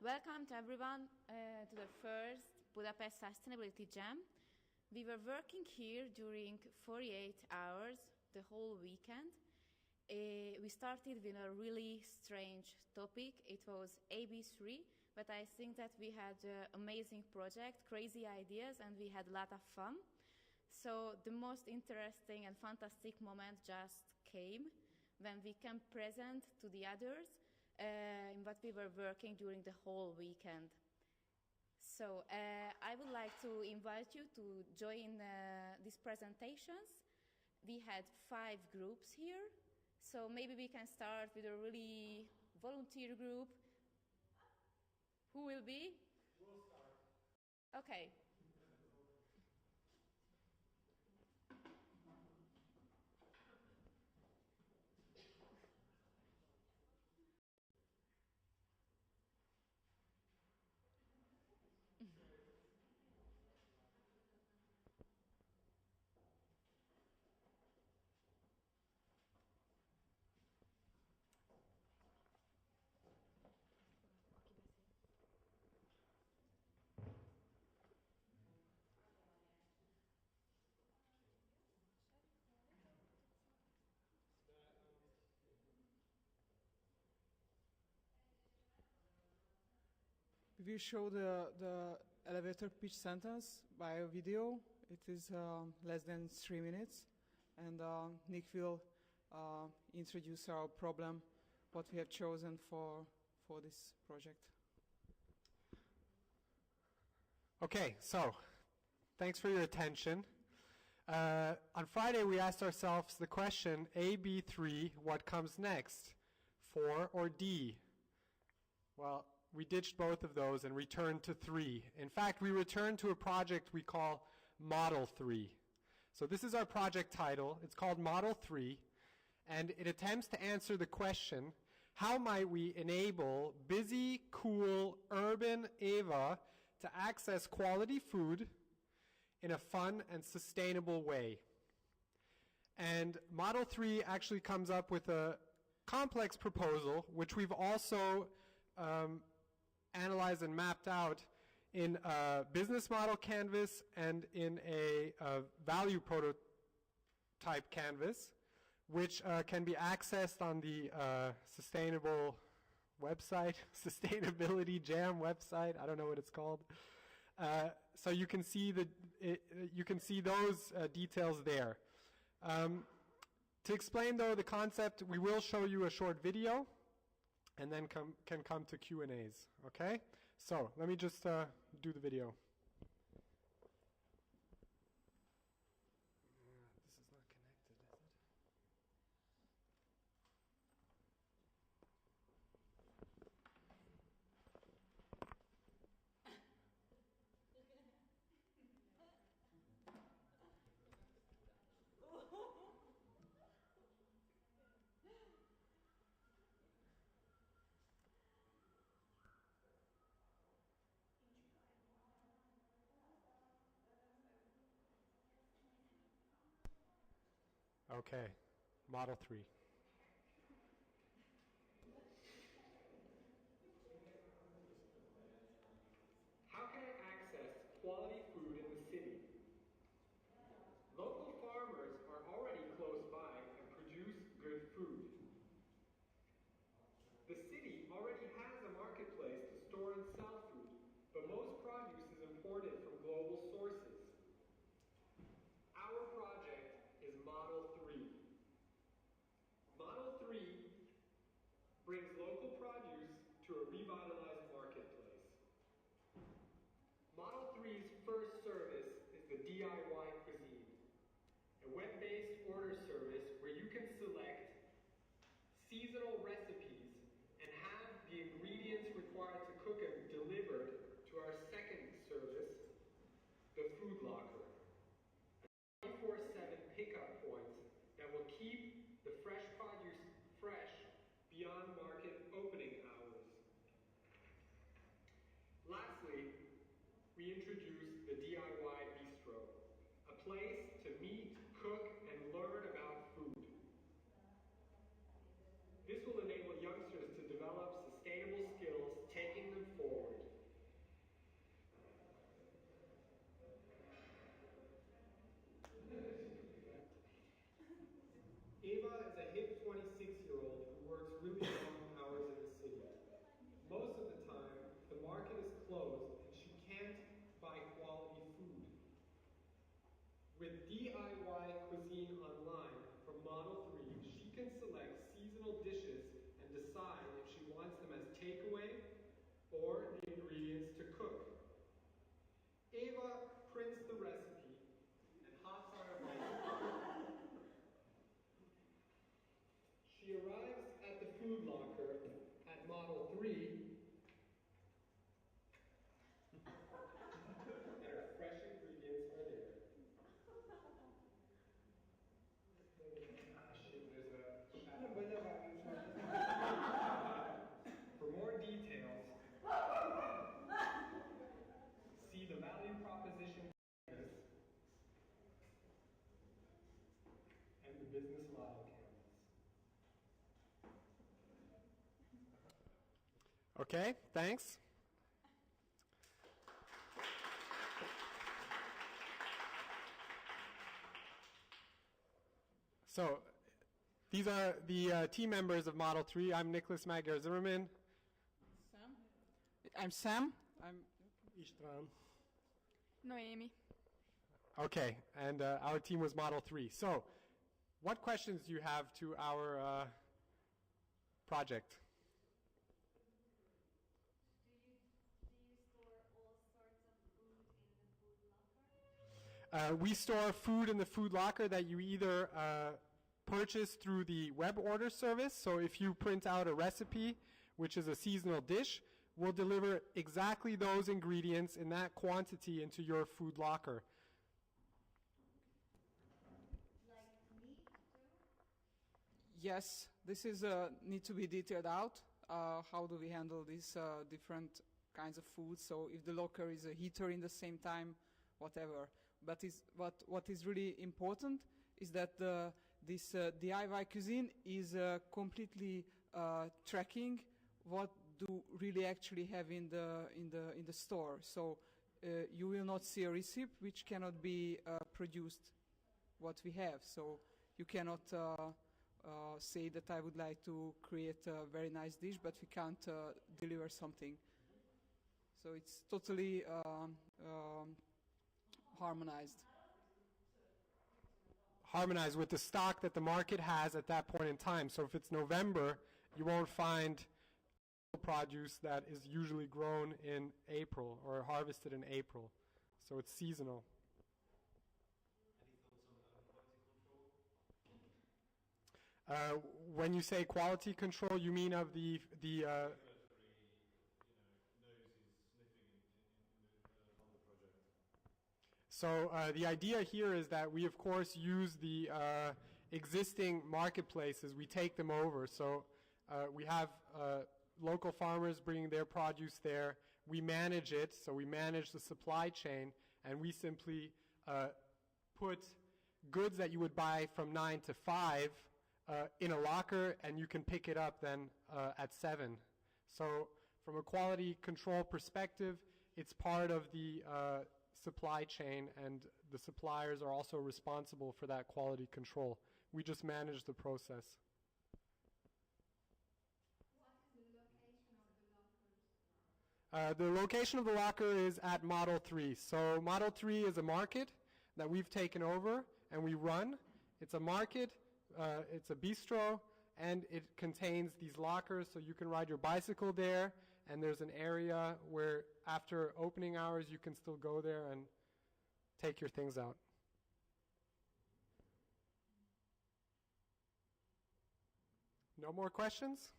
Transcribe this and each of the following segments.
Welcome to everyone to the first Budapest Sustainability Jam. We were working here during 48 hours, the whole weekend. We started with a really strange topic. It was AB3, but I think that we had an amazing project, crazy ideas, and we had a lot of fun. So the most interesting and fantastic moment just came when we can present to the others in what we were working during the whole weekend. So I would like to invite you to join these presentations. We had 5 groups here, so maybe we can start with a really volunteer group. Who will be? We'll start. Okay. We will show the elevator pitch sentence by a video. It is less than 3 minutes. And Nick will introduce our problem, what we have chosen for this project. Okay, so thanks for your attention. On Friday, we asked ourselves the question, A, B, 3, what comes next? 4 or D? Well, we ditched both of those and returned to 3. In fact, we returned to a project we call Model 3. So this is our project title. It's called Model 3, and it attempts to answer the question, how might we enable busy, cool, urban Eva to access quality food in a fun and sustainable way? And Model 3 actually comes up with a complex proposal, which we've also analyzed and mapped out in a business model canvas and in a value prototype canvas, which can be accessed on the sustainable website, Sustainability Jam website. I don't know what it's called. So you can see those details there. To explain though the concept, we will show you a short video, and then can come to Q&As, okay? So let me just do the video. This is not connected, is it? Okay, Model 3. How can I access quality food in the city? Local farmers are already close by and produce good food. The city already has a marketplace to store and sell food, but most produce is imported from global sources. Our project is Model 3. business model canvas. Okay, thanks. So, these are the team members of Model 3. I'm Nicholas Magyar Zimmerman. Sam? I'm Sam. I'm István. Noemi. Okay, and our team was Model 3. So, what questions do you have to our project? We store food in the food locker that you either purchase through the web order service. So if you print out a recipe, which is a seasonal dish, we'll deliver exactly those ingredients in that quantity into your food locker. Like meat too? Yes, this is need to be detailed out. How do we handle these different kinds of food? So if the locker is a heater in the same time, whatever. But what is really important is that this DIY cuisine is completely tracking what do really actually have in the store. So you will not see a recipe which cannot be produced what we have. So you cannot say that I would like to create a very nice dish, but we can't deliver something. So it's totally harmonized. Harmonized with the stock that the market has at that point in time. So if it's November, you won't find produce that is usually grown in April or harvested in April. So it's seasonal. When you say quality control, you mean of the So the idea here is that we, of course, use the existing marketplaces. We take them over. So we have local farmers bringing their produce there. We manage it. So we manage the supply chain. And we simply put goods that you would buy from 9 to 5 in a locker, and you can pick it up then at 7. So from a quality control perspective, it's part of the supply chain, and the suppliers are also responsible for that quality control. We just manage the process. What is the location of the lockers? The location of the locker is at Model 3. So Model 3 is a market that we've taken over and we run. It's a market, it's a bistro, and it contains these lockers so you can ride your bicycle there, and there's an area where after opening hours you can still go there and take your things out. No more questions?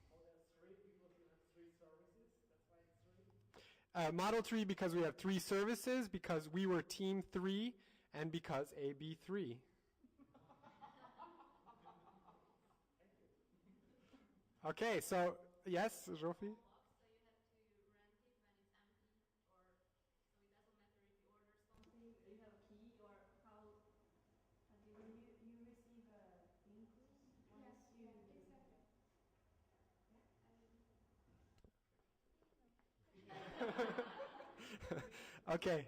Model 3 because we have 3 services, because we were Team 3, and because AB3. Okay, so yes, Jofi? Okay.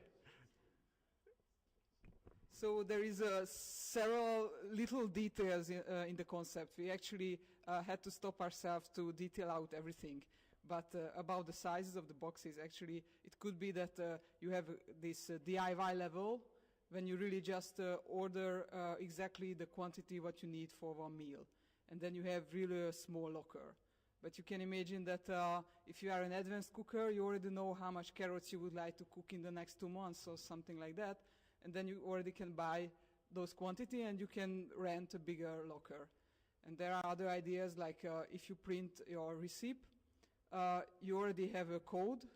So there is several little details in the concept. We actually had to stop ourselves to detail out everything. But about the sizes of the boxes, actually, it could be that you have this DIY level when you really just order exactly the quantity what you need for one meal. And then you have really a small locker. But you can imagine that if you are an advanced cooker, you already know how much carrots you would like to cook in the next 2 months or something like that. And then you already can buy those quantity and you can rent a bigger locker. And there are other ideas like if you print your receipt, you already have a code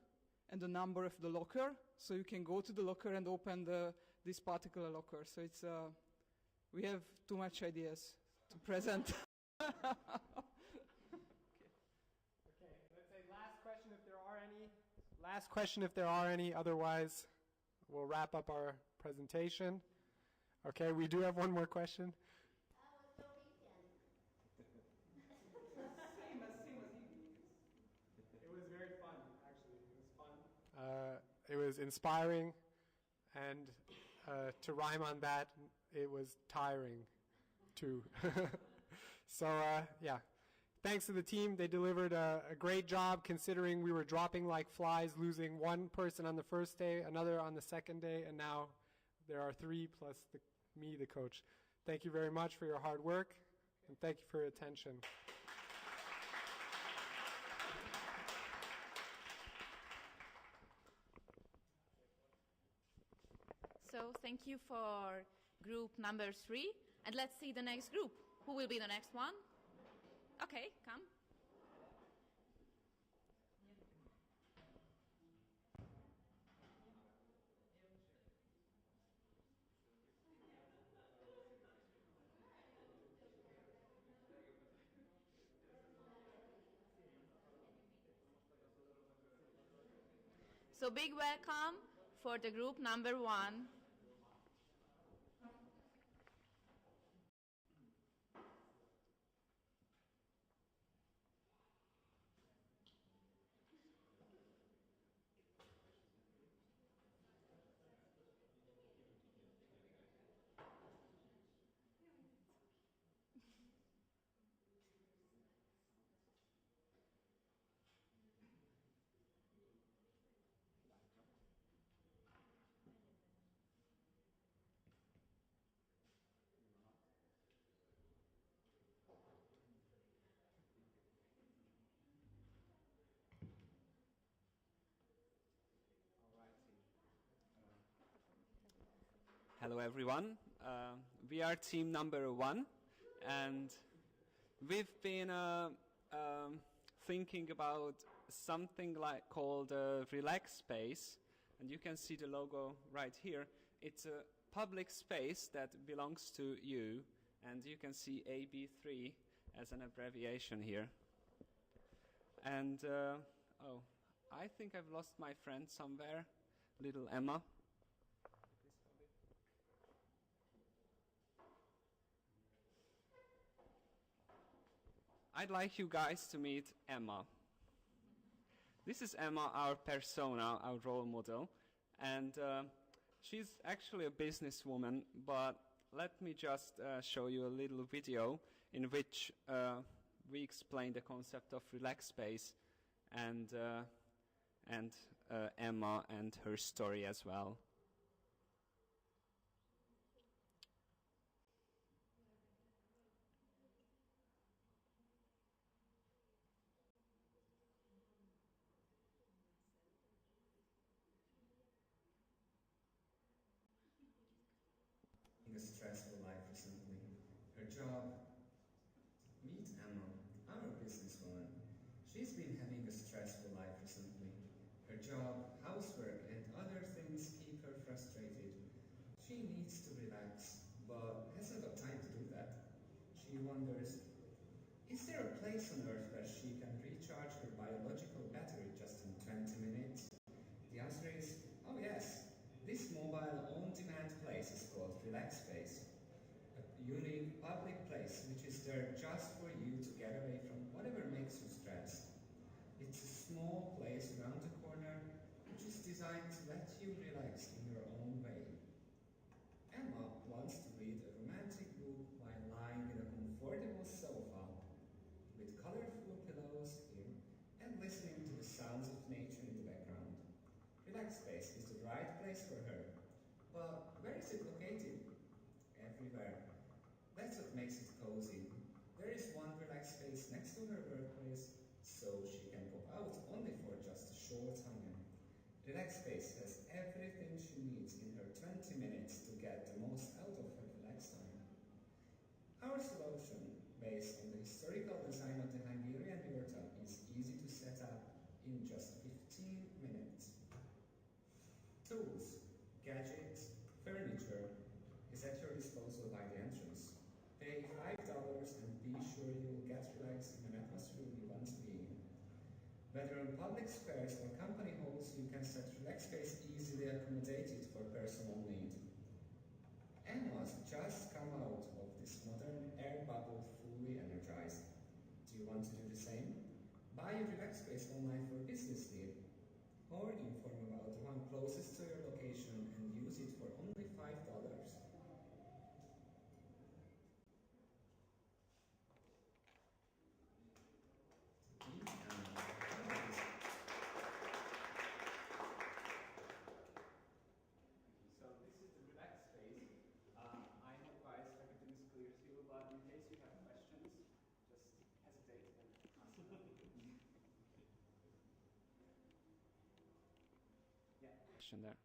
and the number of the locker. So you can go to the locker and open this particular locker. So it's we have too much ideas to present. Last question if there are any, otherwise we'll wrap up our presentation. Okay, we do have one more question. I was looking It was inspiring, and to rhyme on that, it was tiring too. So yeah, thanks to the team. They delivered a great job considering we were dropping like flies, losing one person on the first day, another on the second day, and now there are three plus me, the coach. Thank you very much for your hard work, and thank you for your attention. So thank you for group number 3. And let's see the next group. Who will be the next one? Okay, come. So big welcome for the group number 1. Hello everyone, we are team number 1, and we've been thinking about something called Relax Space, and you can see the logo right here. It's a public space that belongs to you, and you can see AB3 as an abbreviation here. And oh, I think I've lost my friend somewhere, little Emma. I'd like you guys to meet Emma. This is Emma, our persona, our role model, and she's actually a businesswoman, but let me just show you a little video in which we explain the concept of relax space and Emma and her story as well. A stressful life recently. Her job. Meet Emma, our businesswoman. She's been having a stressful life recently. Her job, housework, and other things keep her frustrated. She needs to relax, but hasn't got time to do that. She wonders, is there a place on Earth where she can recharge her biological battery just in 20 minutes? The answer is, oh yes. This mobile on-demand place is called Relax Space, a unique public place which is there just for you to get away from whatever makes you stressed. It's a small place around the corner which is designed to let you relax in your own way. Emma wants to read a romantic book while lying in a comfortable sofa with colorful pillows here and listening to the sounds of nature in the background. Relax Space is the right place for her. But where is it located? Everywhere. That's what makes it cozy. There is one relax space next to her workplace, so she can pop out only for just a short time. Relax Space has everything she needs in her 20 minutes to get the most out of her relax time. Our solution, based on the historical design of the Hungarian yurta, is easy to set up in just 15 minutes. Tools, gadgets, furniture is at your disposal by the entrance. Pay $5 and be sure you will get relaxed in an atmosphere you want to be in. Whether on public squares or company halls, you can set relax space easily accommodated for personal need. Emma's just come out of this modern air bubble fully energized. Do you want to do the same? Buy a relax space online for business need. or inform about the one closest to your location and use it for only $5. So this is the relax space. I hope guys everything is clear to you, but in case you have questions, just hesitate and ask them. Yeah, question there.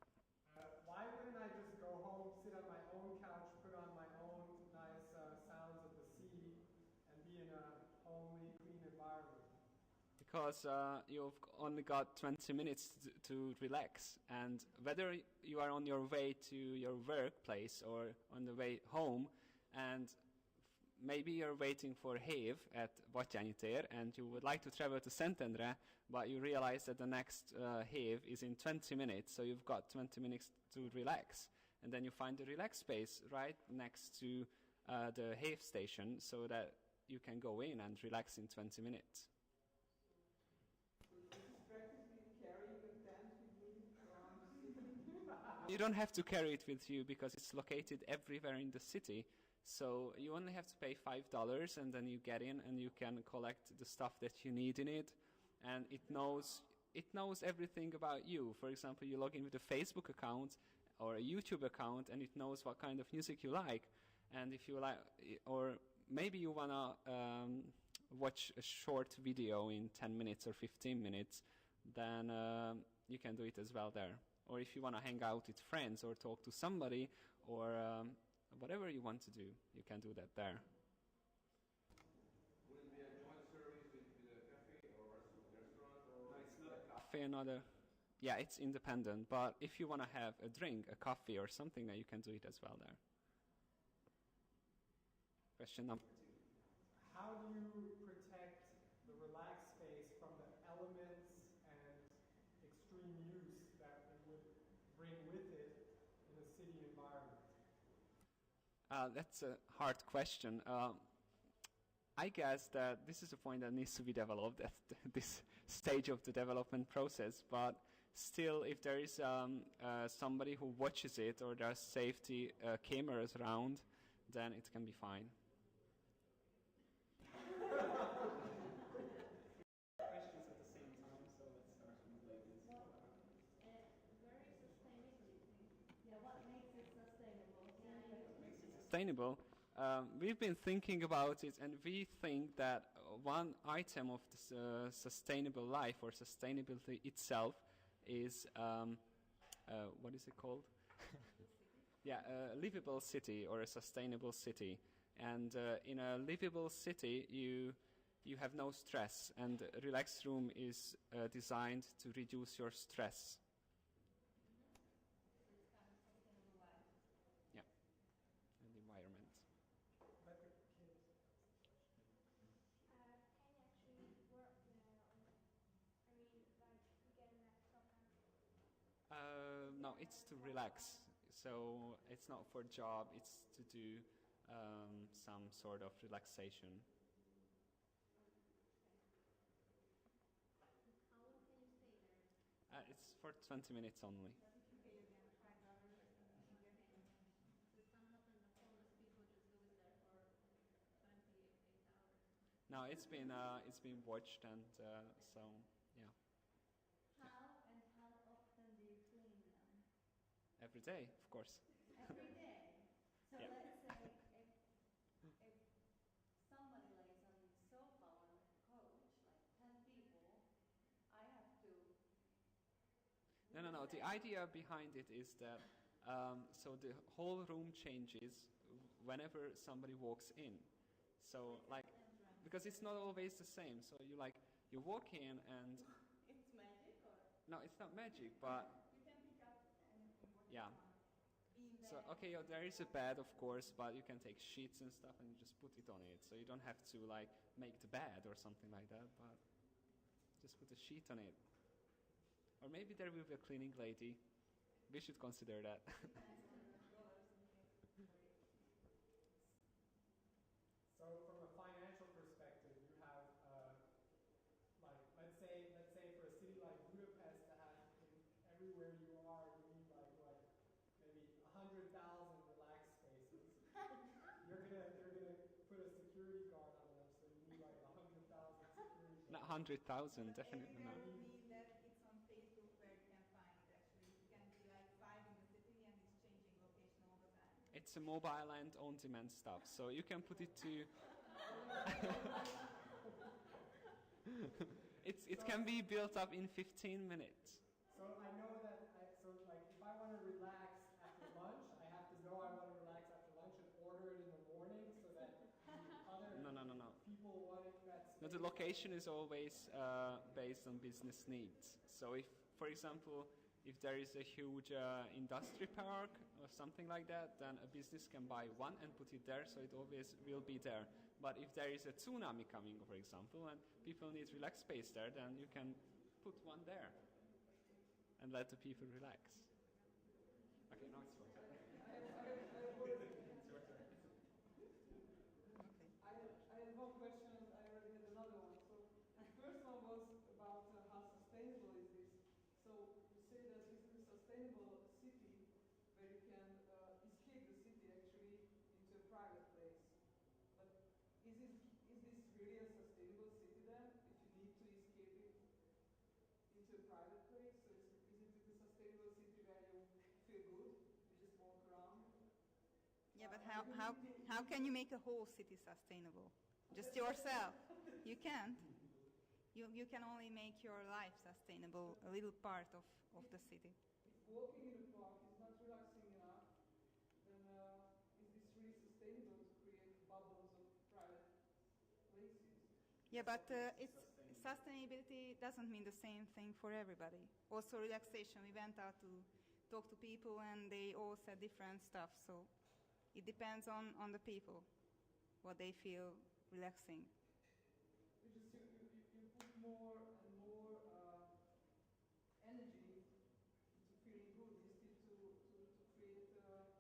Why wouldn't I just go home, sit on my own couch, put on my own nice sounds of the sea, and be in a homely, clean environment? Because you've only got 20 minutes to relax, and whether you are on your way to your workplace or on the way home, and maybe you're waiting for Hév at Batyányi tér, and you would like to travel to Szentendre, but you realize that the next Hév is in 20 minutes, so you've got 20 minutes to relax, and then you find the relax space right next to the Hév station, so that you can go in and relax in 20 minutes. You don't have to carry it with you because it's located everywhere in the city. So you only have to pay $5 and then you get in and you can collect the stuff that you need in it. And it knows everything about you. For example, you log in with a Facebook account or a YouTube account and it knows what kind of music you like. And if you like, or maybe you want to watch a short video in 10 minutes or 15 minutes, then you can do it as well there. Or if you want to hang out with friends or talk to somebody or whatever you want to do, you can do that there. Would it be a joint service with a cafe or restaurant? Or No, it's not a cafe, another. Yeah, it's independent. But if you want to have a drink, a coffee or something, then you can do it as well there. Question number 2. How do you protect the relaxed space from the elements and extreme use that it would bring with it in a city environment? That's a hard question. I guess that this is a point that needs to be developed at this stage of the development process. But still, if there is somebody who watches it or there are safety cameras around, then it can be fine. Questions at the same time, so let's start with ladies. Very sustainability. Yeah, what makes it sustainable? Sustainable. We've been thinking about it, and we think that one item of the sustainable life or sustainability itself is what is it called? Yeah, a livable city or a sustainable city. And in a livable city, you have no stress, and a relaxed room is designed to reduce your stress. Yeah, and the environment. But the kids. Can you actually work get an extra No, it's to relax. So it's not for job, it's to do some sort of relaxation. How long can you stay there? It's for 20 minutes only. Doesn't you pay your $5 in your hand? So some of the homeless people just goes there for 28 hours. No, it's been watched, and so yeah, How and how often do you clean them? every day, of course. Every day. So Yeah. let's say if somebody lays on the sofa or on the couch, like 10 people, I have to. No. The idea behind it is that so the whole room changes whenever somebody walks in. So like, because it's not always the same. So you walk in and It's magic, or no, it's not magic, but you can pick up anything what yeah. you want. Being So there. okay, there is a bed, of course, but you can take sheets and stuff and you just put it on it. So you don't have to like make the bed or something like that, but just put a sheet on it. Or maybe there will be a cleaning lady. We should consider that. So from a financial perspective, you have, like, let's say for a city like Budapest that has the 100,000, definitely And not. it will mean that it's on Facebook where you can find it actually. It can be like 5 in the city and it's changing location all the time. It's a mobile and on-demand stuff, so you can put it to... it can be built up in 15 minutes. So I know that, so like if I want to relax after lunch, I have to know I want to relax after lunch and order it in the morning so that the other No. people wanting that No, the location is always based on business needs. So if, for example, if there is a huge industry park or something like that, then a business can buy one and put it there, so it always will be there. But if there is a tsunami coming, for example, and people need relaxed space there, then you can put one there and let the people relax. Okay, now it's your turn. I had one question, and I already had another one. So the first one was about how sustainable is this. So you say that this is a sustainable city where you can escape the city actually into a private place. But is this really a sustainable city then? If you need to escape it into a private place, so is it a sustainable city where you feel good? You just walk around. Yeah, but how can you make a whole city sustainable? Just yourself. You can't. You can only make your life sustainable, a little part of the city. If walking in a park is not relaxing enough, then is this really sustainable to create bubbles of private places? Yeah, but sustainability doesn't mean the same thing for everybody. Also relaxation. We went out to talk to people and they all said different stuff. So it depends on the people, what they feel relaxing. Because you put more and more energy into feeling good instead to create the place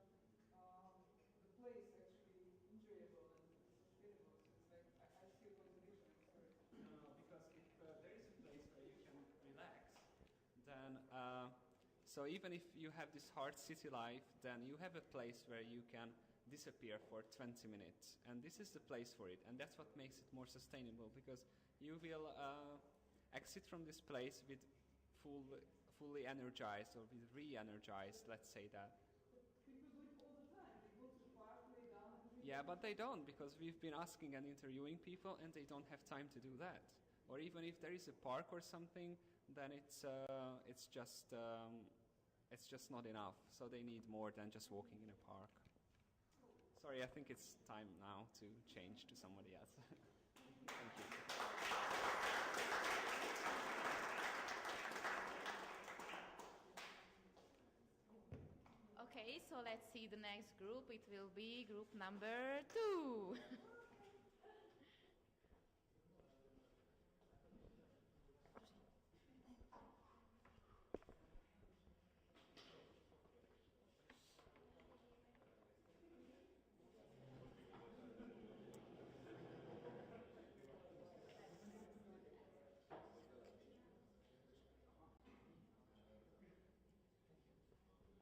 actually enjoyable and sustainable. So it's like I see a contradiction. Sorry. No, because if there is a place where you can relax, then so even if you have this hard city life, then you have a place where you can disappear for 20 minutes, and this is the place for it, and that's what makes it more sustainable, because you will exit from this place with fully energized or with re-energized, let's say that. People do it all the time. They go to the park, lay down, and drink. Yeah, but they don't, because we've been asking and interviewing people, and they don't have time to do that. Or even if there is a park or something, then it's just not enough. So they need more than just walking in a park. Sorry, I think it's time now to change to somebody else. Thank you. Okay, so let's see the next group. It will be group number 2.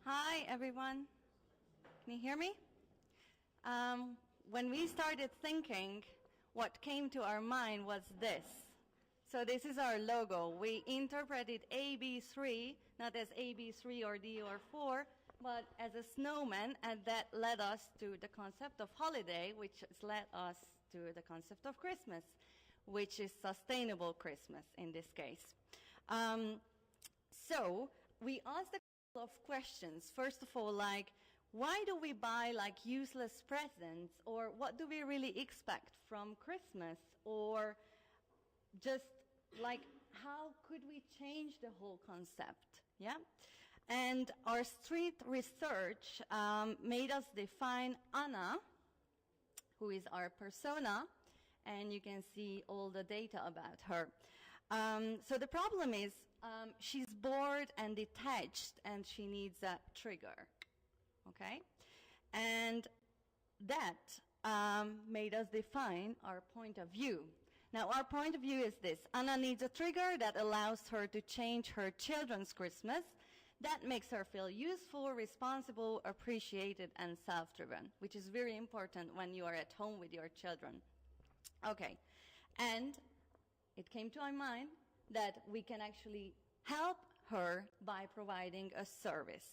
Hi, everyone. Can you hear me? When we started thinking, what came to our mind was this. So this is our logo. We interpreted AB3, not as AB3 or D or 4, but as a snowman, and that led us to the concept of holiday, which has led us to the concept of Christmas, which is sustainable Christmas in this case. So we asked a couple of questions. First of all, like, why do we buy like useless presents, or what do we really expect from Christmas, or just like how could we change the whole concept? Yeah. And our street research made us define Anna, who is our persona, and you can see all the data about her. So the problem is she's bored and detached, and she needs a trigger. Okay? And that made us define our point of view. Now, our point of view is this. Anna needs a trigger that allows her to change her children's Christmas. That makes her feel useful, responsible, appreciated, and self-driven, which is very important when you are at home with your children. Okay. And it came to my mind that we can actually help her by providing a service.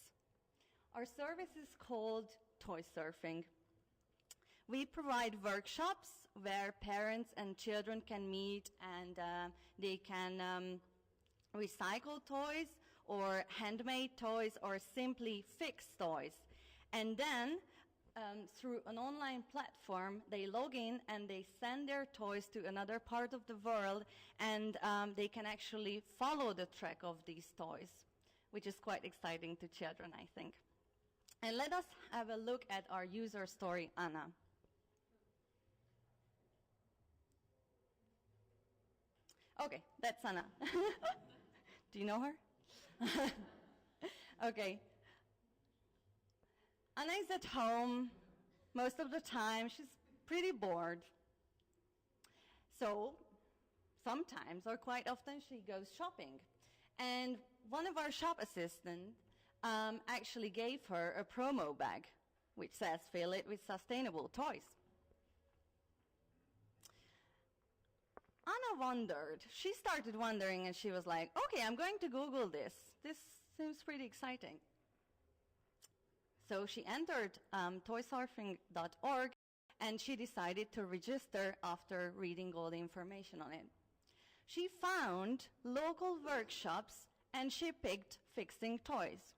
Our service is called toy surfing. We provide workshops where parents and children can meet and they can recycle toys or handmade toys or simply fix toys. And then through an online platform, they log in and they send their toys to another part of the world, and they can actually follow the track of these toys, which is quite exciting to children, I think. And let us have a look at our user story, Anna. Okay, that's Anna. Do you know her? Okay. Anna is at home most of the time. She's pretty bored. So sometimes, or quite often, she goes shopping. And one of our shop assistants actually gave her a promo bag, which says, "Fill it with sustainable toys." Anna wondered. She started wondering, and she was like, "Okay, I'm going to Google this. This seems pretty exciting." So she entered toysurfing.org, and she decided to register after reading all the information on it. She found local workshops, and she picked fixing toys.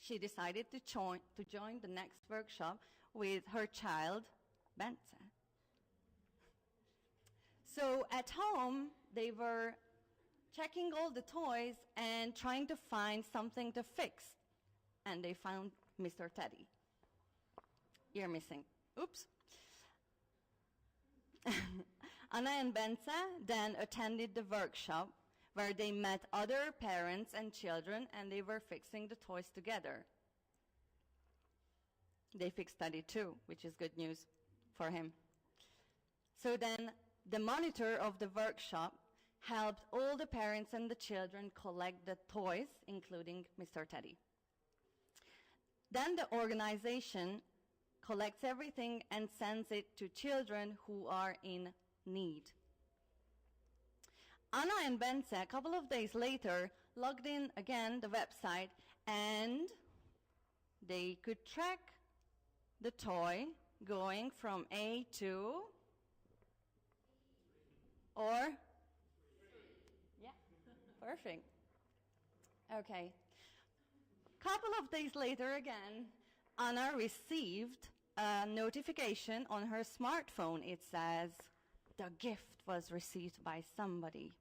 She decided to join the next workshop with her child, Bence. So at home, they were checking all the toys and trying to find something to fix. And they found Mr. Teddy. Ear missing. Oops. Anna and Bence then attended the workshop where they met other parents and children, and they were fixing the toys together. They fixed Teddy too, which is good news for him. So then the monitor of the workshop helped all the parents and the children collect the toys, including Mr. Teddy. Then the organization collects everything and sends it to children who are in need. Anna and Bence, a couple of days later, logged in again the website, and they could track the toy going from A to, or? Yeah, perfect. Okay. Couple of days later again, Anna received a notification on her smartphone. It says, "The gift was received by somebody."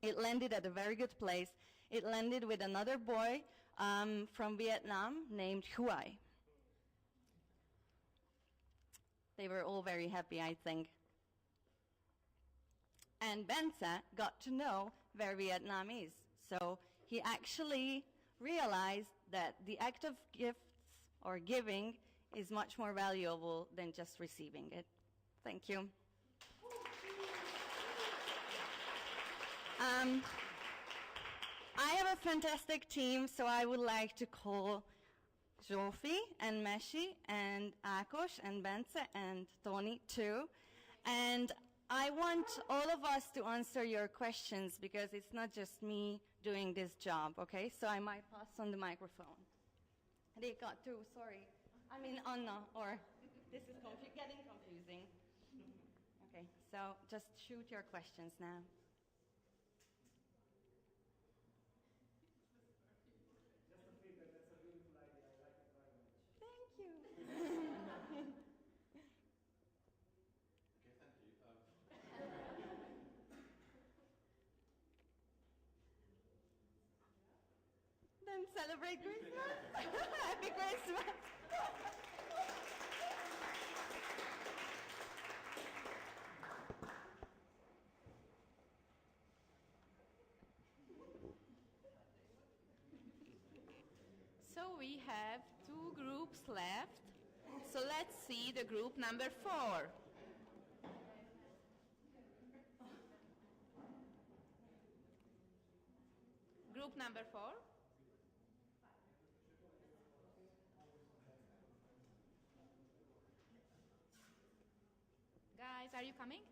It landed at a very good place. It landed with another boy from Vietnam named Huai. They were all very happy, I think. And Bence got to know where Vietnam is. So he actually realized that the act of gifts or giving is much more valuable than just receiving it. Thank you. I have a fantastic team, so I would like to call Zsófi and Mesi and Ákos and Bence and Tony too. And I want all of us to answer your questions because it's not just me doing this job, okay? So I might pass on the microphone. Rika too, sorry. I mean Anna, or this is getting confusing. Okay, so just shoot your questions now. Just a feedback, that's a beautiful idea. I like it very much. Thank you. Okay, thank you. Then celebrate Christmas. Happy Christmas. So we have 2 groups left. So let's see the group number 4. Group number 4. Guys, are you coming?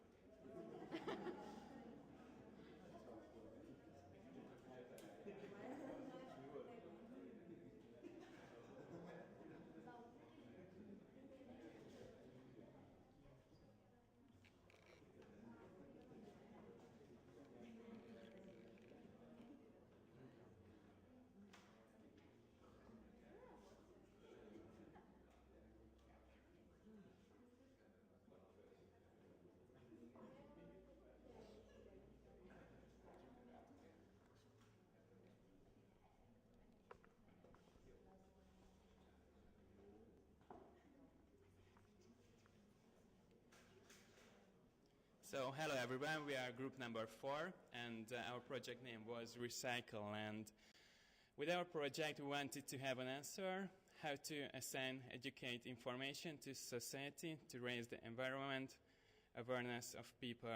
So, hello everyone, we are group number 4, and our project name was Recycle. And with our project, we wanted to have an answer how to assign, educate information to society to raise the environment awareness of people.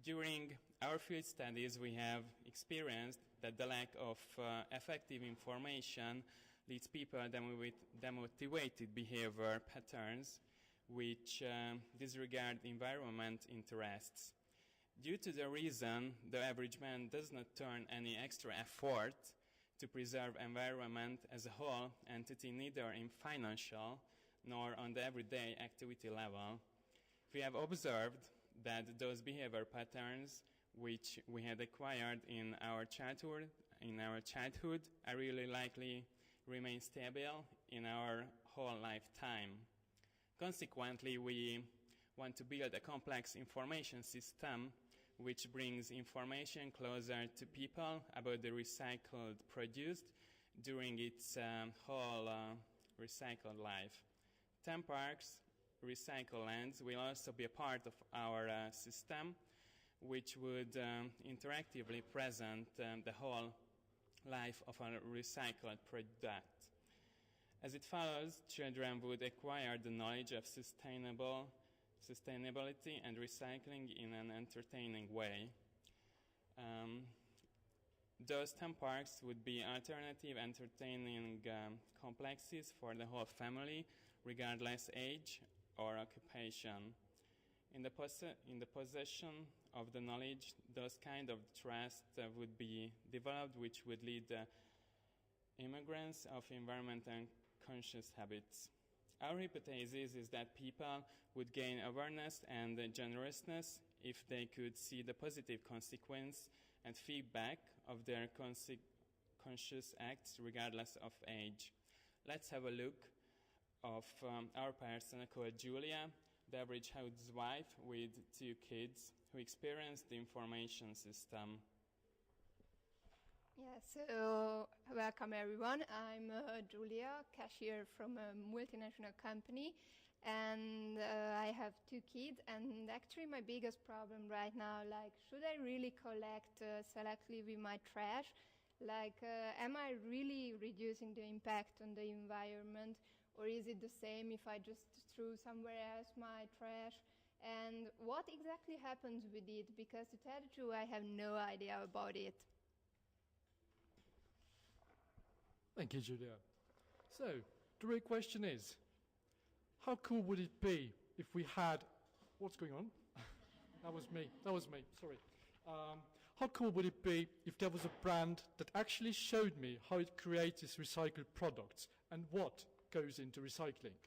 During our field studies, we have experienced that the lack of effective information leads people with demotivated behavior patterns which disregard environment interests. Due to the reason, the average man does not turn any extra effort to preserve environment as a whole entity, neither in financial nor on the everyday activity level. We have observed that those behavior patterns which we had acquired in our childhood are really likely remain stable in our whole lifetime. Consequently, we want to build a complex information system which brings information closer to people about the recycled produce during its whole recycled life. Theme parks, recycle lands will also be a part of our system, which would interactively present the whole life of a recycled product. As it follows, children would acquire the knowledge of sustainability and recycling in an entertaining way. Those theme parks would be alternative entertaining complexes for the whole family, regardless age or occupation. In the possession of the knowledge, those kind of trust would be developed, which would lead the immigrants of environment and conscious habits. Our hypothesis is that people would gain awareness and generousness if they could see the positive consequence and feedback of their conscious acts regardless of age. Let's have a look of our person called Julia, the average housewife with 2 kids who experienced the information system. Yeah, so welcome everyone. I'm Julia, cashier from a multinational company, and I have 2 kids. And actually, my biggest problem right now, like, should I really collect selectively my trash? Like, am I really reducing the impact on the environment, or is it the same if I just threw somewhere else my trash? And what exactly happens with it? Because to tell the truth, I have no idea about it. Thank you, Julia. So, the real question is, how cool would it be if we had... What's going on? That was me, sorry. How cool would it be if there was a brand that actually showed me how it creates its recycled products and what goes into recycling?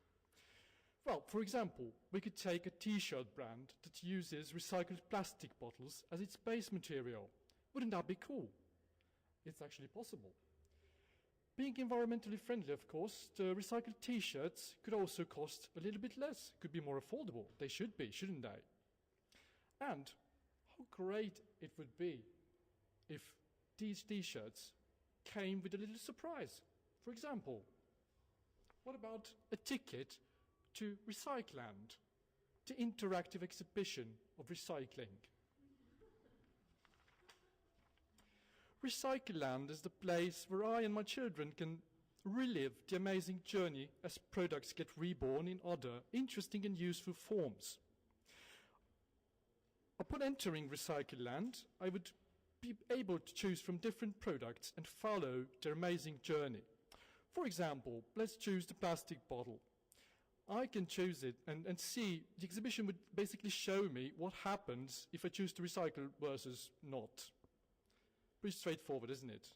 Well, for example, we could take a t-shirt brand that uses recycled plastic bottles as its base material. Wouldn't that be cool? It's actually possible. Being environmentally friendly, of course, the recycled t-shirts could also cost a little bit less, could be more affordable. They should be, shouldn't they? And how great it would be if these t-shirts came with a little surprise. For example, what about a ticket to Recycland, the interactive exhibition of recycling? Recycleland is the place where I and my children can relive the amazing journey as products get reborn in other interesting and useful forms. Upon entering Recycleland, I would be able to choose from different products and follow their amazing journey. For example, let's choose the plastic bottle. I can choose it and see. The exhibition would basically show me what happens if I choose to recycle versus not. Pretty straightforward, isn't it?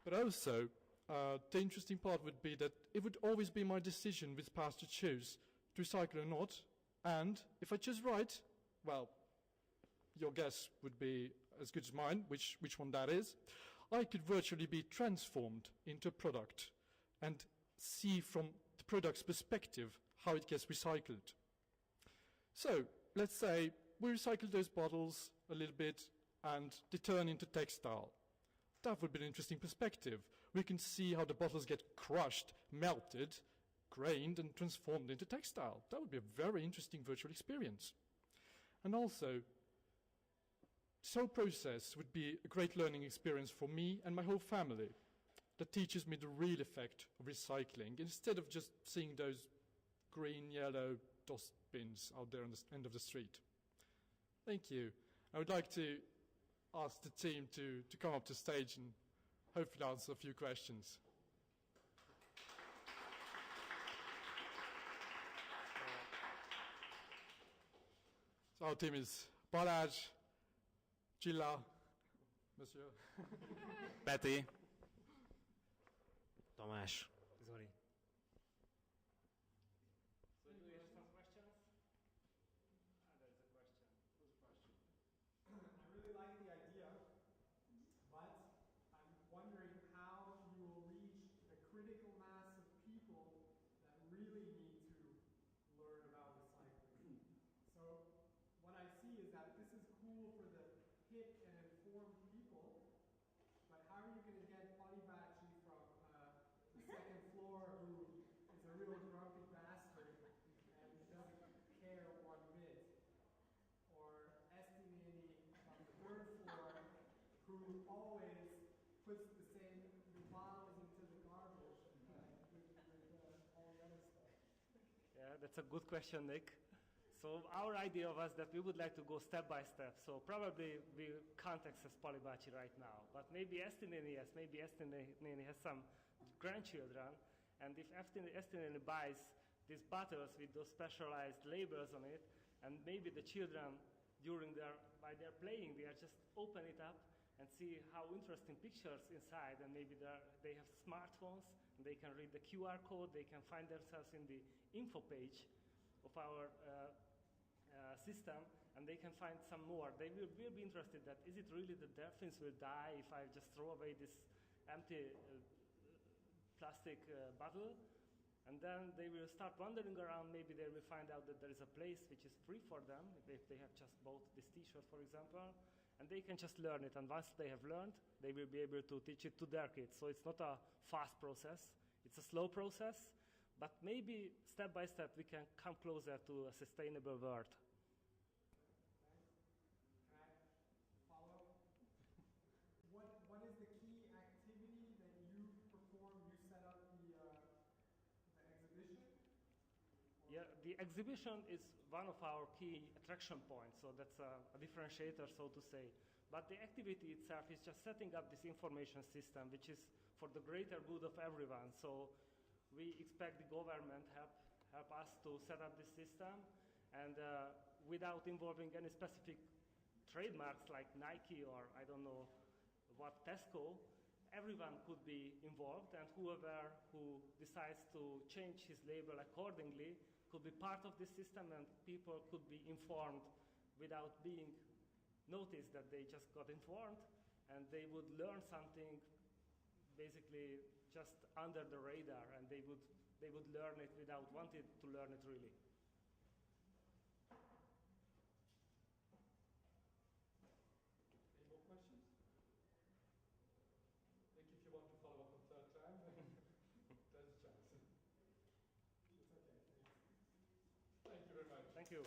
But also, the interesting part would be that it would always be my decision which path to choose, to recycle or not. And if I choose right, well, your guess would be as good as mine, which one that is. I could virtually be transformed into a product and see from the product's perspective how it gets recycled. So, let's say we recycle those bottles a little bit and they turn into textile. That would be an interesting perspective. We can see how the bottles get crushed, melted, grained and transformed into textile. That would be a very interesting virtual experience. And also, this whole process would be a great learning experience for me and my whole family that teaches me the real effect of recycling instead of just seeing those green, yellow dustbins out there on the end of the street. Thank you. I would like to ask the team to come up to stage and hopefully answer a few questions. So our team is Balázs, Gilla, Monsieur, Peti, Tamás, Zoli. So do we have some questions? There's a question. Who's question? I really like the idea, but I'm wondering how you will reach the critical mass of people that really need to learn about recycling. So what I see is that this is cool for the hip and informed people, but how are you going to get Balibachi from the second floor who is a real grumpy bastard and doesn't care one bit? Or Estimini on the third floor who always puts the same bottles into the garbage with all the other stuff? Yeah, that's a good question, Nick. So our idea was that we would like to go step by step. So probably we can't access Polybachi right now, but maybe Estineni yes, maybe Estineni has some grandchildren, and if Estineni buys these bottles with those specialized labels on it, and maybe the children by their playing, they are just open it up and see how interesting pictures inside, and maybe they have smartphones and they can read the QR code, they can find themselves in the info page of our system, and they can find some more. They will be interested that is it really the dolphins will die if I just throw away this empty plastic bottle? And then they will start wandering around. Maybe they will find out that there is a place which is free for them if they have just bought this T-shirt, for example, and they can just learn it. And once they have learned, they will be able to teach it to their kids. So it's not a fast process. It's a slow process. But maybe step by step we can come closer to a sustainable world. Can I follow? What is the key activity that you perform? You set up the exhibition? Yeah, the exhibition is one of our key attraction points, so that's a differentiator, so to say. But the activity itself is just setting up this information system, which is for the greater good of everyone. So we expect the government help us to set up this system, and without involving any specific trademarks like Nike or I don't know what Tesco, everyone could be involved, and whoever who decides to change his label accordingly could be part of this system, and people could be informed without being noticed that they just got informed, and they would learn something basically just under the radar, and they would learn it without wanting to learn it really. Any more questions? Nick, if you want to follow up a third time, there's a chance. It's okay. Thank you very much. Thank you.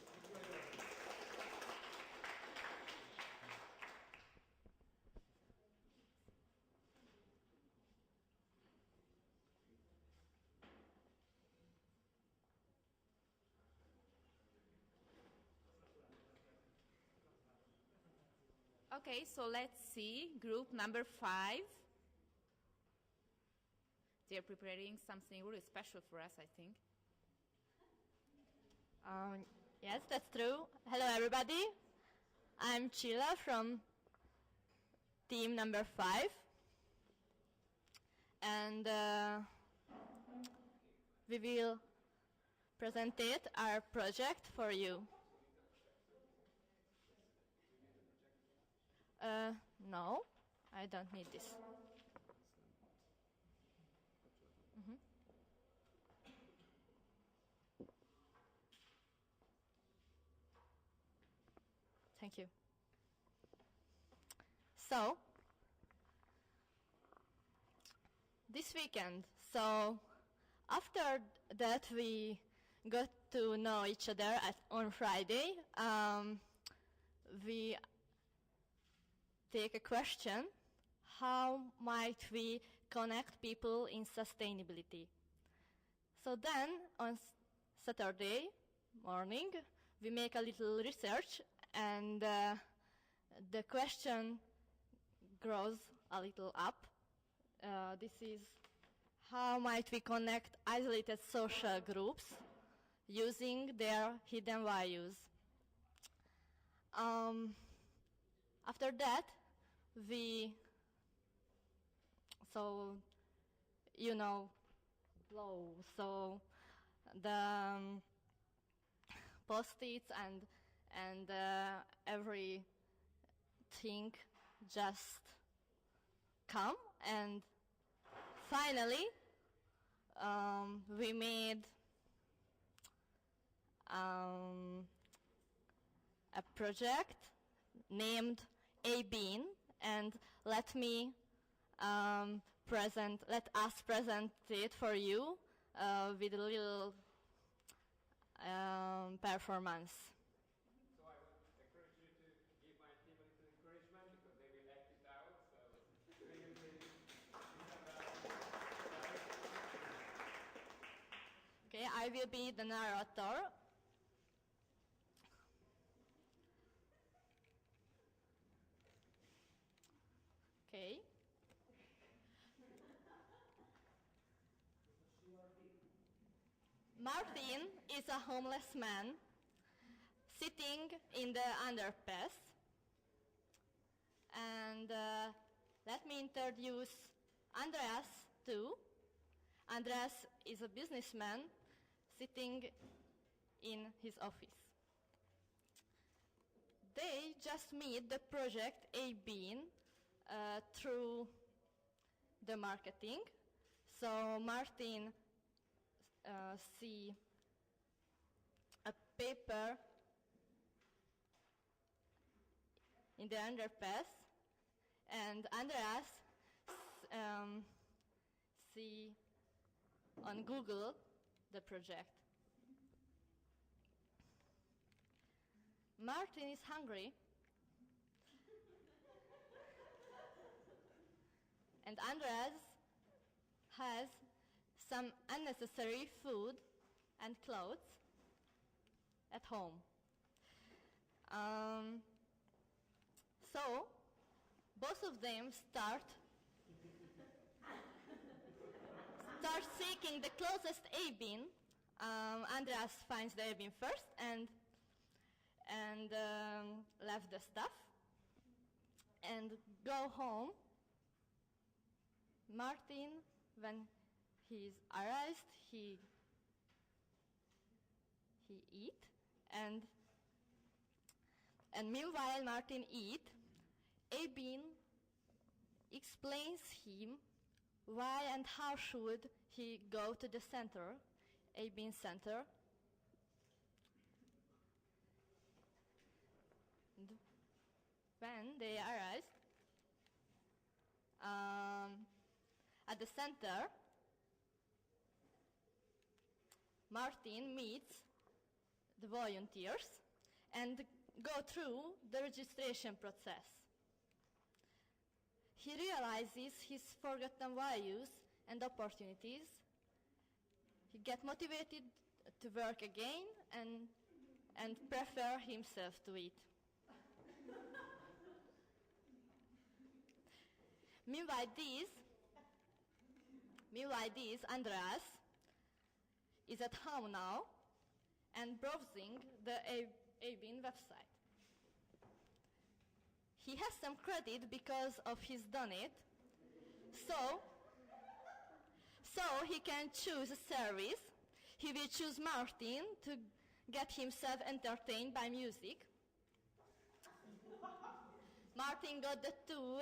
Okay, so let's see, group number 5. they're preparing something really special for us, I think. Yes, that's true. Hello, everybody. I'm Chila from team number 5. And we will present our project for you. No, I don't need this. Mhm. Thank you. So, this weekend, so after that we got to know each other on Friday, we take a question: how might we connect people in sustainability? So then on Saturday morning we make a little research, and the question grows a little up. This is: how might we connect isolated social groups using their hidden values? After that, so the post-its and everything just come, and finally we made a project named A-Bean, and let us present it for you with a little performance. So I would encourage you to give my team a little encouragement, because they will act it out. So will you please Okay, I will be the narrator. Okay. Martin is a homeless man sitting in the underpass. And let me introduce Andreas too. Andreas is a businessman sitting in his office. They just meet the project A-Bean through the marketing. So Martin see a paper in the underpass, and Andreas see on Google the project. Martin is hungry, and Andreas has some unnecessary food and clothes at home. So both of them start seeking the closest A-Bean. Andreas finds the A-Bean first and left the stuff and go home. Martin, when he's arrived, he eat, and meanwhile Martin eat, A-Bean explains him why and how should he go to the center, A-Bean center. And when they arrive at the center, Martin meets the volunteers and go through the registration process. He realizes his forgotten values and opportunities. He gets motivated to work again and prefer himself to it. Meanwhile, this Andreas is at home now and browsing the ABIN website. He has some credit because of his donate, so he can choose a service. He will choose Martin to get himself entertained by music. Martin got the tool,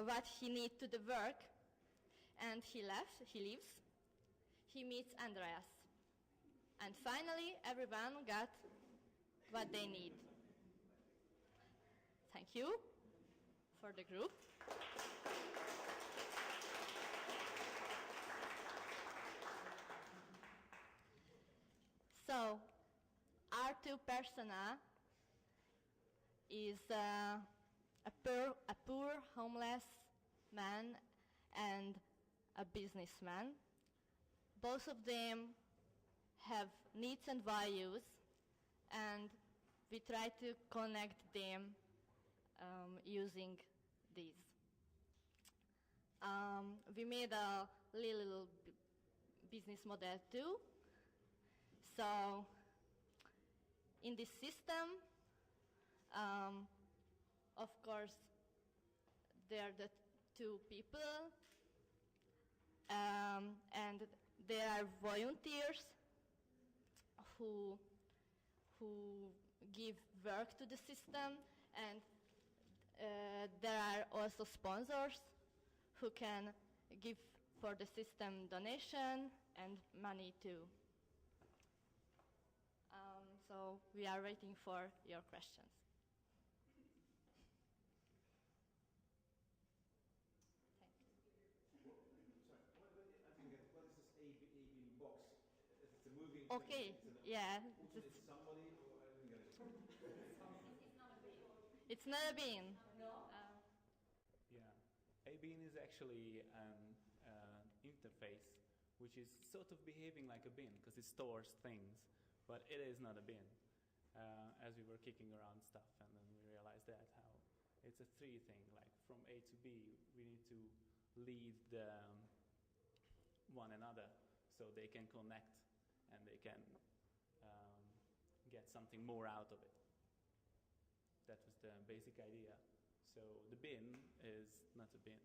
what he needs to the work, and he leaves. He meets Andreas. And finally, everyone got what they need. Thank you for the group. So, our two persona is a poor homeless man and a businessman. Both of them have needs and values, and we try to connect them using these. We made a little business model too. So in this system, of course, there are the two people, and there are volunteers who give work to the system, and there are also sponsors who can give for the system donation and money too. So we are waiting for your questions. Okay, yeah. Somebody, or I didn't get it. It's not a bean. No. Yeah, a bean is actually an interface which is sort of behaving like a bin because it stores things, but it is not a bin. As we were kicking around stuff, and then we realized that how it's a three thing, like from A to B, we need to lead one another so they can connect and they can get something more out of it. That was the basic idea. So the bin is not a bin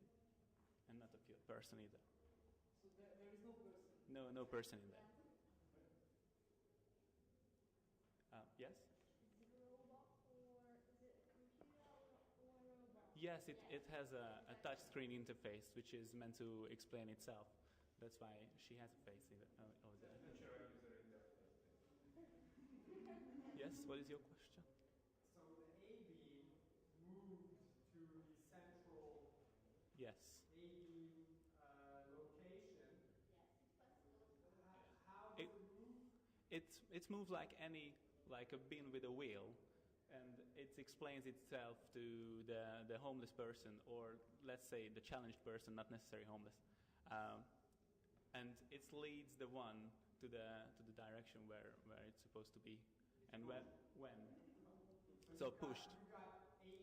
and not a person either. So there is no person? No person in there. Yes? Is it a robot, or is it a computer or a robot? Yes, it has a touch screen interface which is meant to explain itself. That's why she has a face over there. Yes, what is your question? So the A-beam moved to the central Yes. A-beam location. How It- does it move? It's moved like a bin with a wheel, and it explains itself to the homeless person, or let's say the challenged person, not necessarily homeless, and it leads the one to the direction where it's supposed to be, and when. So pushed. You've got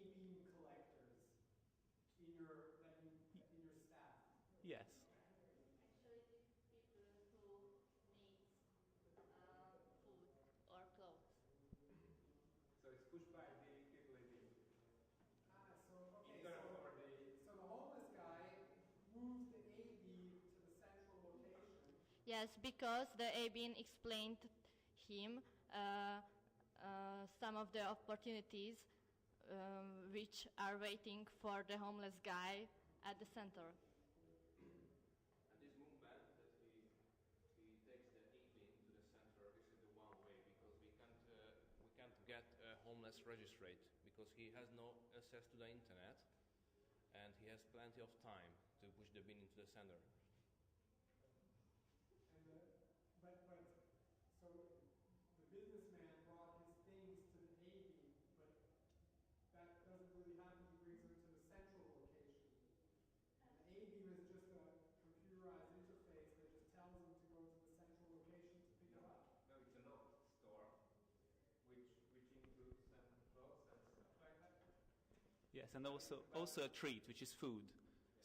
A-beam collectors in your staff. Yes. Actually, people who need food or clothes. So it's pushed by the people living. So the homeless guy moved the A-beam to the central location. Yes, because the ABIN explained him some of the opportunities which are waiting for the homeless guy at the center. And this movement that he takes the e-bin to the center, this is the one way, because we can't get a homeless registrate because he has no access to the internet and he has plenty of time to push the bin into the center. But so the businessman brought his things to the A-beam, but that doesn't really happen. He brings them to the central location. And the A-beam is just a computerized interface that just tells him to go to the central location to pick it up. No, it's a note store, which includes clothes and stuff like that. Yes, and also a treat, which is food.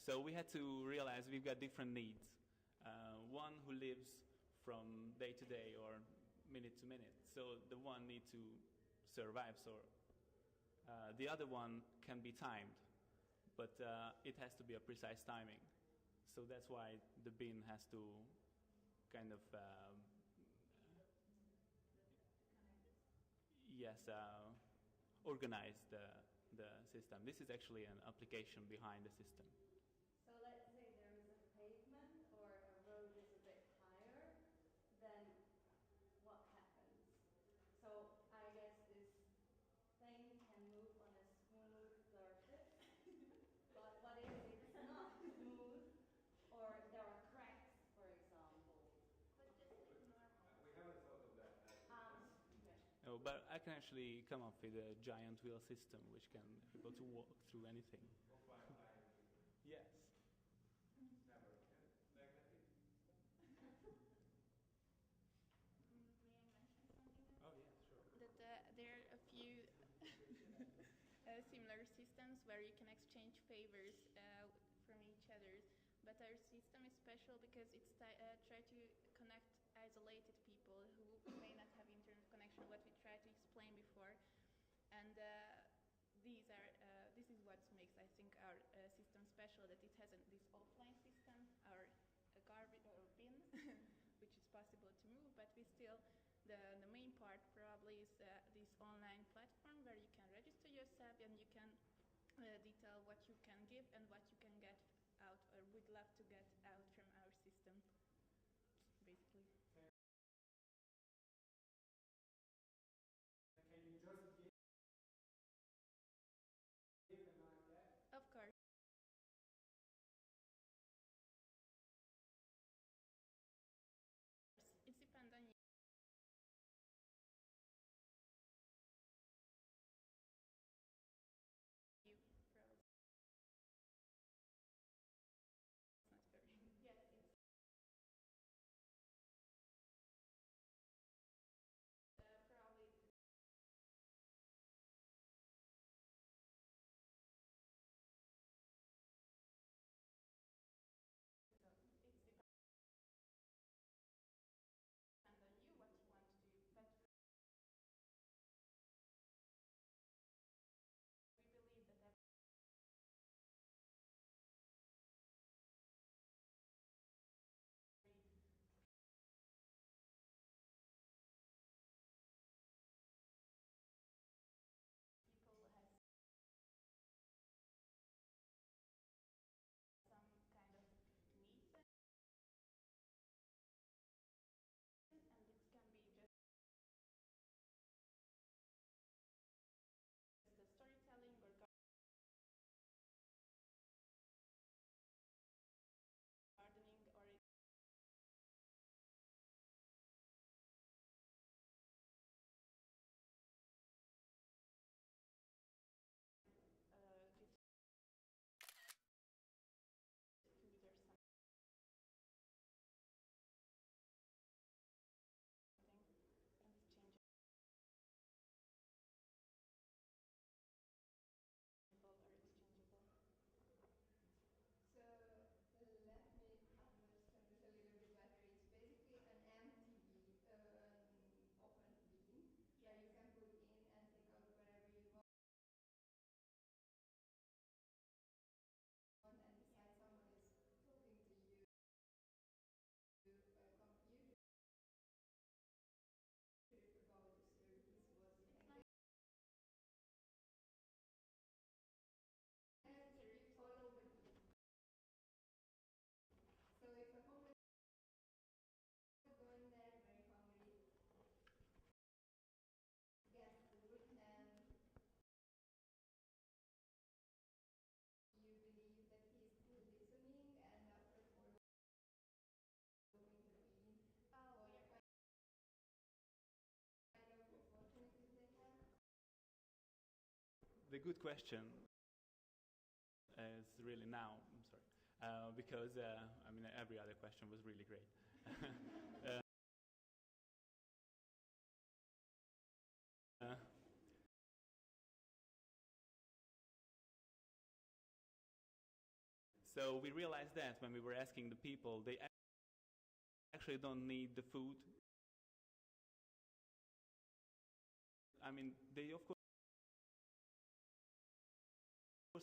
So we had to realize we've got different needs. One who lives from day to day or minute to minute. So the one needs to survive. So the other one can be timed, but it has to be a precise timing. So that's why the bin has to kind of organize the system. This is actually an application behind the system. So let's say there is a pavement or a road is a bit higher, then what happens? So I guess this thing can move on a smooth surface, but what if it's not smooth or there are cracks, for example? We haven't thought of that. Oh, but I can actually come up with a giant wheel system which can be able to walk through anything. Yes. Never. Magnetic? Oh, yeah, sure. That there are a few similar systems where you can exchange favors from each other. But our system is special because it's try to connect isolated people who may not have internet connection, what we tried to explain before. And this is what makes, I think, our system special, that it has this offline system, our garbage or bin, which is possible to move, but we still, the main part probably is this online platform where you can register yourself and you can detail what you can give and what you can get out or would love to get out from our system, basically. Can you just give and not get? Of course. It depends on you. Yes, it's probably depends on you what you want to do, but we believe that people has some kind of needs, and it can be just the storytelling or gardening, or it gives food or something, and it's changeable or exchangeable. So let me understand this a little bit better. It's basically an empty open bin where you can put in and take out whatever you want, and besides someone is talking to you, a computer about the service, what you can get. And you follow the bin. So if a homeless is going there very hungry, get food, and you believe that he's listening, and after following the bin, what kind of opportunities they have? The good question is really now, I'm sorry, because I mean every other question was really great. So we realized that when we were asking the people, they actually don't need the food. I mean, they of course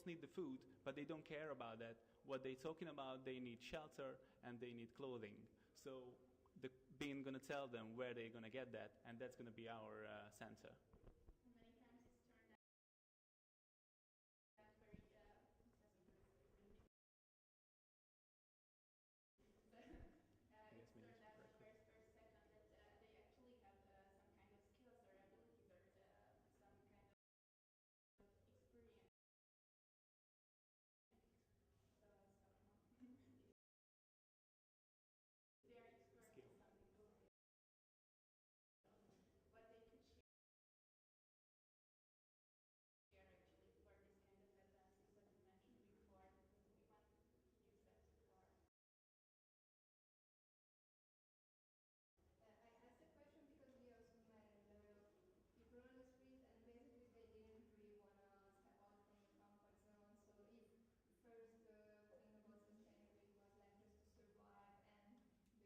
need the food, but they don't care about that. What they're talking about, they need shelter and they need clothing. So the being going to tell them where they're going to get that, and that's going to be our center. Many times it's turned out very it doesn't it's turned out the first or second that they actually have some kind of skills or abilities or some kind of experience. They are experiencing something totally what they could share actually for this kind of advances that we mentioned before, because we want to use that for. I asked the question because we also met a lot of people on the street, and basically they didn't really want to step out from the comfort zone. So if the first thing about sustainability was like just to survive and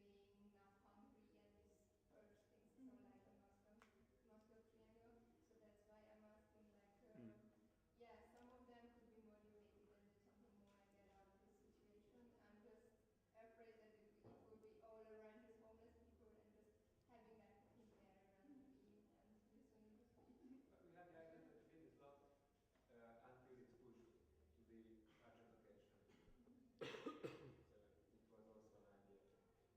being not hungry and these first things, so like a Moscow triangle. So that's why I'm asking like, yeah, some of them could be motivated and do something more and get out of this situation. I'm just afraid that it will be all around just homeless people and just having like nothing there and eat and listening to speech. But we had the idea that the bin is locked until it's pushed to the budget location. So it was also an idea.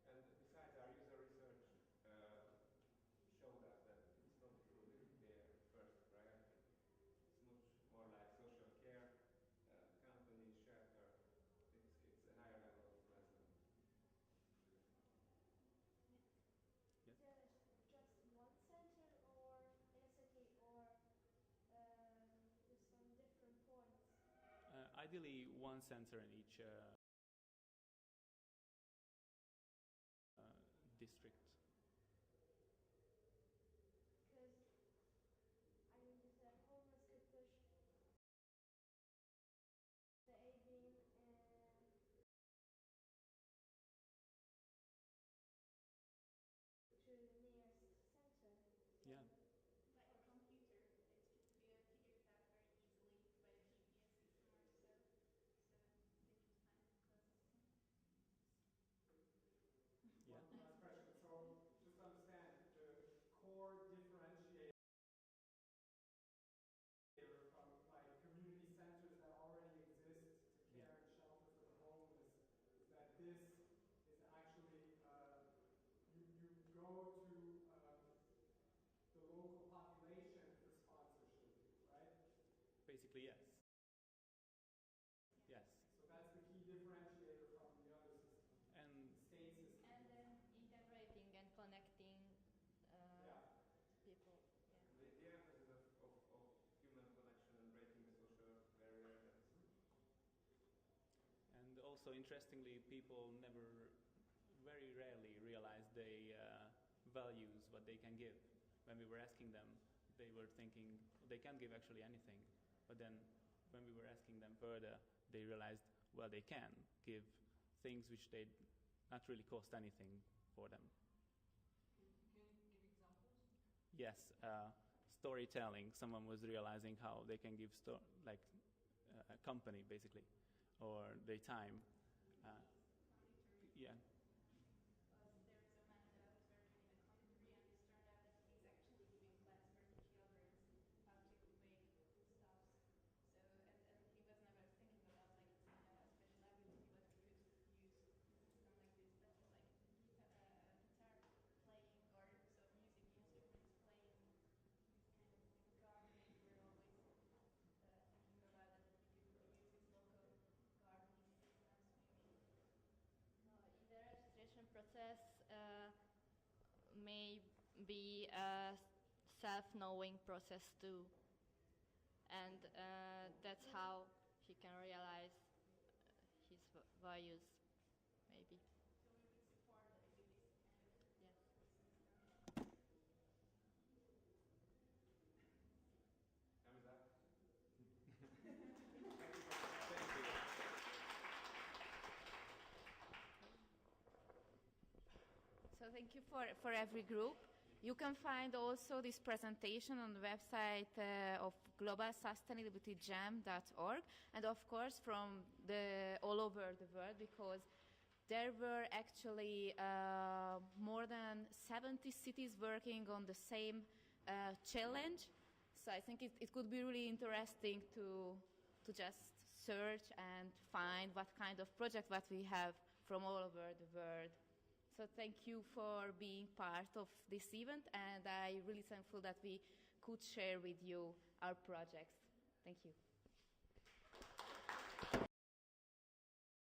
And besides, our user research showed us that it's not truly their first priority. It's much more like social care, company, shelter. It's a higher level of resident. Yes. There is just one center or in a city or with some different points? Ideally, one center in each district. Because, I mean, you said homeless could push the A-beam to the nearest center. Yeah. Like a computer, it could be figured out very easily by a GPS system or so. So they could find the closest thing. One last question. So just to understand, the core differentiator from like community centers that already exist to care and shelter for the homeless is that this is actually you go to the local population for sponsorship, right? Basically, yes. Yes. So that's the key differentiator from the other system. And the state system. And then integrating and connecting people. The emphasis of human connection and breaking the social barrier. And also, interestingly, people very rarely realize they values what they can give. When we were asking them, they were thinking they can't give actually anything. But then, when we were asking them further, they realized, well, they can give things which they not really cost anything for them. Can you give examples? Yes, storytelling. Someone was realizing how they can give a company basically, or their time. Yeah. There is a man that was working in a conditory, and it turned out that he's actually giving plans for the children how to make foodstuffs. So and he was never thinking about like it's a special ability what he could use in a system like this, but just like guitar playing or so music instruments playing, this kind of thing. Gardening, we're always thinking about that we could use these local gardening systems maybe. In the registration process may be a self-knowing process too, and that's how he can realize his values, maybe. So we would support that with this kind of yes. Time is up. Thank you. So thank you for every group. You can find also this presentation on the website of globalsustainabilityjam.org, and of course from all over the world, because there were actually more than 70 cities working on the same challenge. So I think it could be really interesting to just search and find what kind of project what we have from all over the world. So thank you for being part of this event, and I'm really thankful that we could share with you our projects. Thank you.